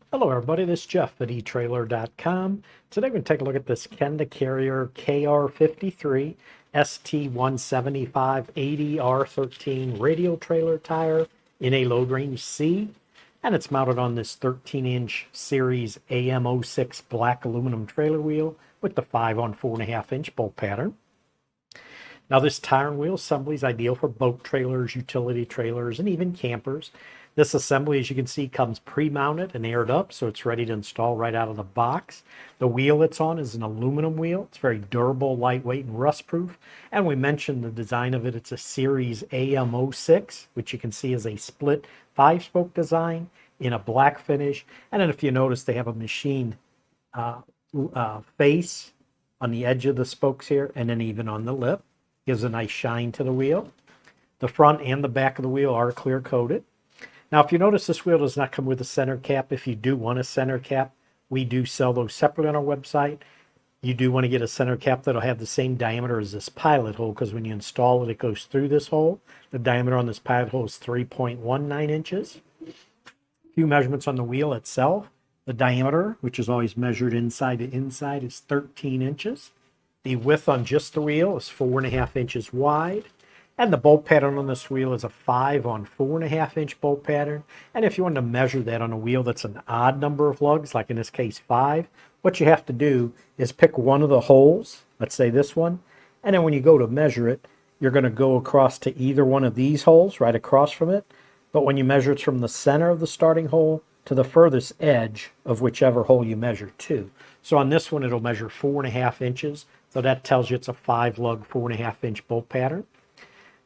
Hello everybody, this is Jeff at etrailer.com. Today we're going to take a look at this Kenda Karrier KR53 ST175/80R13 radial trailer tire in a load range C, and it's mounted on this 13-inch series AM06 black aluminum trailer wheel with the 5 on 4.5-inch bolt pattern. Now this tire and wheel assembly is ideal for boat trailers, utility trailers, and even campers. This assembly, as you can see, comes pre-mounted and aired up, so it's ready to install right out of the box. The wheel it's on is an aluminum wheel. It's very durable, lightweight, and rust-proof. And we mentioned the design of it. It's a Series AM06, which you can see is a split 5-spoke design in a black finish. And then if you notice, they have a machined face on the edge of the spokes here, and then even on the lip. Gives a nice shine to the wheel. The front and the back of the wheel are clear coated. Now, if you notice, this wheel does not come with a center cap. If you do want a center cap, we do sell those separately on our website. You do want to get a center cap that'll have the same diameter as this pilot hole, because when you install it, it goes through this hole. The diameter on this pilot hole is 3.19 inches. A few measurements on the wheel itself. The diameter, which is always measured inside to inside, is 13 inches. The width on just the wheel is 4.5 inches wide. And the bolt pattern on this wheel is a 5 on 4.5-inch bolt pattern. And if you want to measure that on a wheel that's an odd number of lugs, like in this case 5, what you have to do is pick one of the holes, let's say this one, and then when you go to measure it, you're going to go across to either one of these holes, right across from it. But when you measure, it's from the center of the starting hole to the furthest edge of whichever hole you measure to. So on this one, it'll measure 4.5 inches. So that tells you it's a 5-lug, 4.5-inch bolt pattern.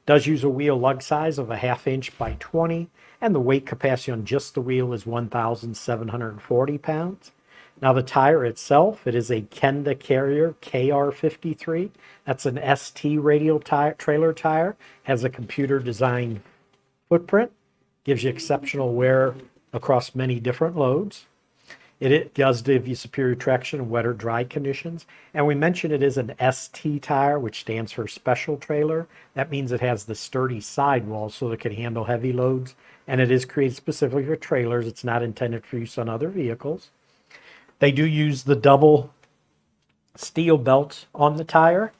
Does use a wheel lug size of a 1/2 inch by 20, and the weight capacity on just the wheel is 1,740 pounds. Now the tire itself, it is a Kenda Karrier KR53. That's an ST radial trailer tire. Has a computer designed footprint. Gives you exceptional wear across many different loads. It does give you superior traction in wet or dry conditions. And we mentioned it is an ST tire, which stands for special trailer. That means it has the sturdy sidewall so it can handle heavy loads. And it is created specifically for trailers. It's not intended for use on other vehicles. They do use the double steel belt on the tire.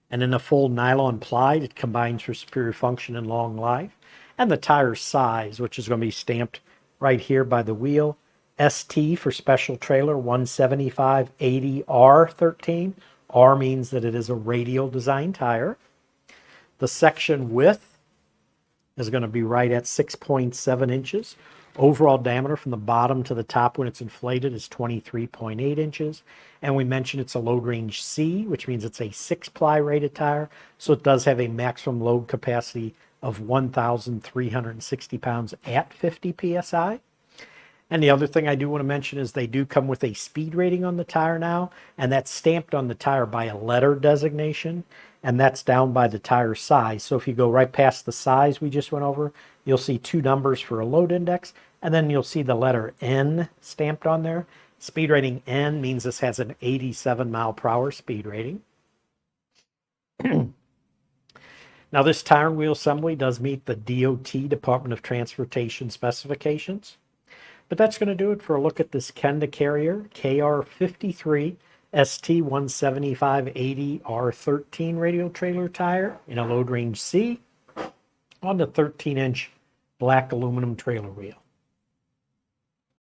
And in a full nylon ply, it combines for superior function and long life. And the tire size, which is going to be stamped right here by the wheel. ST for special trailer 175/80R13. R means that it is a radial design tire. The section width is going to be right at 6.7 inches. Overall diameter from the bottom to the top when it's inflated is 23.8 inches. And we mentioned it's a load range C, which means it's a 6-ply rated tire. So it does have a maximum load capacity of 1,360 pounds at 50 PSI. And the other thing I do want to mention is they do come with a speed rating on the tire now, and that's stamped on the tire by a letter designation, and that's down by the tire size. So if you go right past the size we just went over, you'll see 2 numbers for a load index, and then you'll see the letter N stamped on there. Speed rating N means this has an 87 mile per hour speed rating. Now this tire and wheel assembly does meet the DOT, Department of Transportation specifications. But that's going to do it for a look at this Kenda Karrier KR53 ST175/80R13 radial trailer tire in a load range C on the 13-inch black aluminum trailer wheel.